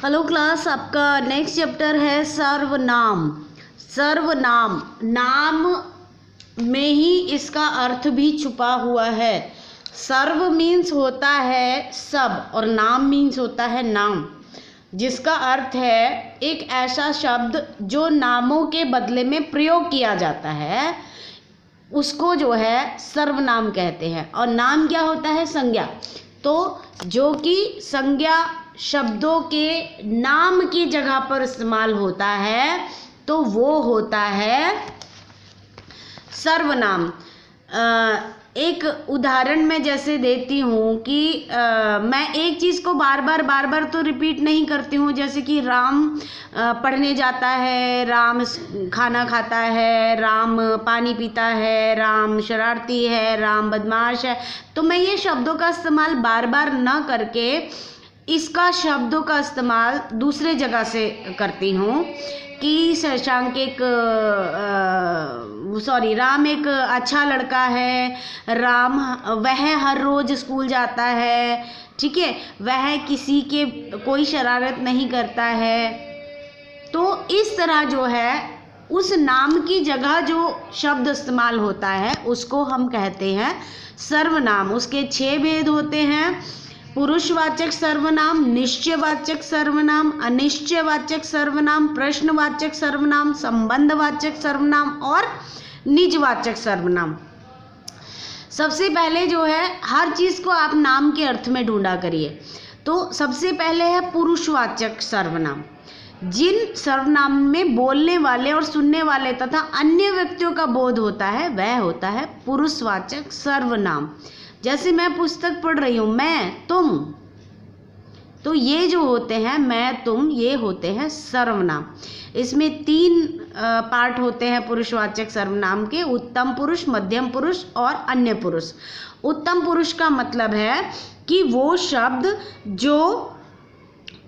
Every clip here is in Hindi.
हेलो क्लास, आपका नेक्स्ट चैप्टर है सर्वनाम। सर्वनाम, नाम में ही इसका अर्थ भी छुपा हुआ है। सर्व मीन्स होता है सब और नाम मीन्स होता है नाम, जिसका अर्थ है एक ऐसा शब्द जो नामों के बदले में प्रयोग किया जाता है, उसको जो है सर्वनाम कहते हैं। और नाम क्या होता है? संज्ञा। तो जो कि संज्ञा शब्दों के नाम की जगह पर इस्तेमाल होता है तो वो होता है सर्वनाम। एक उदाहरण मैं जैसे देती हूँ कि मैं एक चीज़ को बार बार तो रिपीट नहीं करती हूँ, जैसे कि राम पढ़ने जाता है, राम खाना खाता है, राम पानी पीता है, राम शरारती है, राम बदमाश है। तो मैं ये शब्दों का इस्तेमाल बार बार ना करके इसका शब्दों का इस्तेमाल दूसरे जगह से करती हूँ कि शशांक राम एक अच्छा लड़का है, राम वह हर रोज स्कूल जाता है, ठीक है, वह किसी के कोई शरारत नहीं करता है। तो इस तरह जो है उस नाम की जगह जो शब्द इस्तेमाल होता है उसको हम कहते हैं सर्वनाम। उसके 6 भेद होते हैं: पुरुषवाचक सर्वनाम, निश्चयवाचक सर्वनाम, अनिश्चयवाचक सर्वनाम, प्रश्नवाचक सर्वनाम, संबंधवाचक सर्वनाम और निजवाचक सर्वनाम। सबसे पहले जो है हर चीज़ को आप नाम के अर्थ में ढूंढा करिए। तो सबसे पहले है पुरुषवाचक सर्वनाम। जिन सर्वनाम में बोलने वाले और सुनने वाले तथा अन्य व्यक्तियों का बोध होता है वह होता है पुरुषवाचक सर्वनाम। जैसे मैं पुस्तक पढ़ रही हूँ, मैं तुम, तो ये जो होते हैं मैं तुम, ये होते हैं सर्वनाम। इसमें 3 पार्ट होते हैं पुरुषवाचक सर्वनाम के: उत्तम पुरुष, मध्यम पुरुष और अन्य पुरुष। उत्तम पुरुष का मतलब है कि वो शब्द जो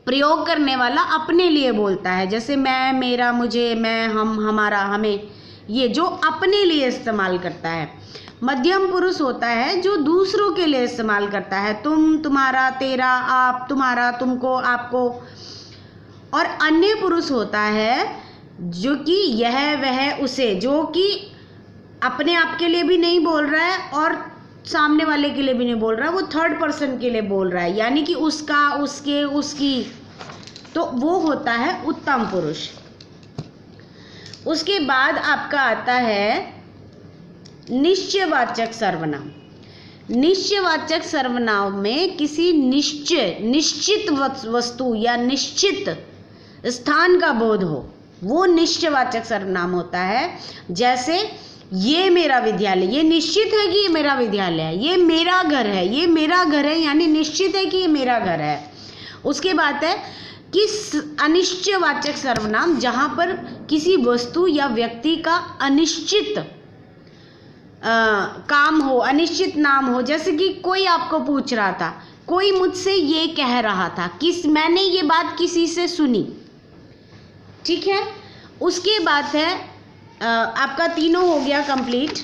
प्रयोग करने वाला अपने लिए बोलता है, जैसे मैं, मेरा, मुझे, मैं, हम, हमारा, हमें, ये जो अपने लिए इस्तेमाल करता है। मध्यम पुरुष होता है जो दूसरों के लिए इस्तेमाल करता है, तुम, तुम्हारा, तेरा, आप, तुम्हारा, तुमको, आपको। और अन्य पुरुष होता है जो कि यह, वह, उसे, जो कि अपने आप के लिए भी नहीं बोल रहा है और सामने वाले के लिए भी नहीं बोल रहा है, वो थर्ड पर्सन के लिए बोल रहा है, यानी कि उसका, उसके, उसकी। तो वो होता है उत्तम पुरुष। उसके बाद आपका आता है निश्चयवाचक सर्वनाम। निश्चयवाचक सर्वनाम में किसी निश्चित वस्तु या निश्चित स्थान का बोध हो, वो निश्चयवाचक सर्वनाम होता है। जैसे ये मेरा विद्यालय, ये निश्चित है कि ये मेरा विद्यालय है। ये मेरा घर है, ये मेरा घर है, यानी निश्चित है कि ये मेरा घर है। उसके बाद है कि अनिश्चयवाचक सर्वनाम, जहाँ पर किसी वस्तु या व्यक्ति का अनिश्चित काम हो, अनिश्चित नाम हो। जैसे कि कोई आपको पूछ रहा था, कोई मुझसे ये कह रहा था, मैंने ये बात किसी से सुनी, ठीक है। उसके बाद है आपका तीनों हो गया कंप्लीट,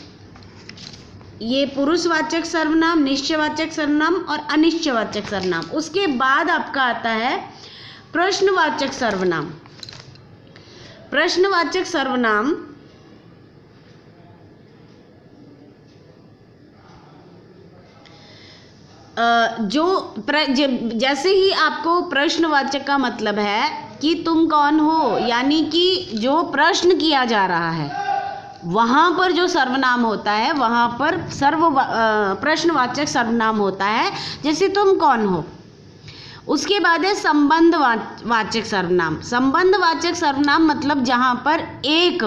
ये पुरुषवाचक सर्वनाम, निश्चयवाचक सर्वनाम और अनिश्चयवाचक सर्वनाम। उसके बाद आपका आता है प्रश्नवाचक सर्वनाम। प्रश्नवाचक सर्वनाम जैसे ही आपको प्रश्नवाचक का मतलब है कि तुम कौन हो, यानी कि जो प्रश्न किया जा रहा है, वहाँ पर जो सर्वनाम होता है वहाँ पर प्रश्नवाचक सर्वनाम होता है, जैसे तुम कौन हो। उसके बाद है संबंधवाचक सर्वनाम। संबंधवाचक सर्वनाम मतलब जहाँ पर एक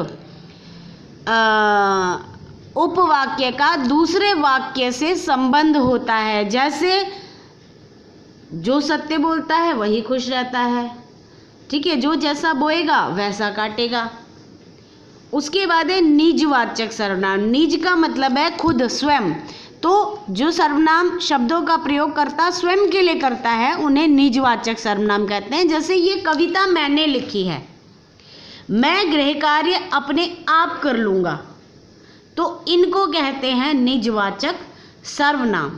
उपवाक्य का दूसरे वाक्य से संबंध होता है। जैसे जो सत्य बोलता है वही खुश रहता है, ठीक है, जो जैसा बोएगा वैसा काटेगा। उसके बाद है निजवाचक सर्वनाम। निज का मतलब है खुद, स्वयं। तो जो सर्वनाम शब्दों का प्रयोग करता स्वयं के लिए करता है उन्हें निजवाचक सर्वनाम कहते हैं। जैसे ये कविता मैंने लिखी है, मैं गृह कार्य अपने आप कर लूँगा, तो इनको कहते हैं निजवाचक सर्वनाम।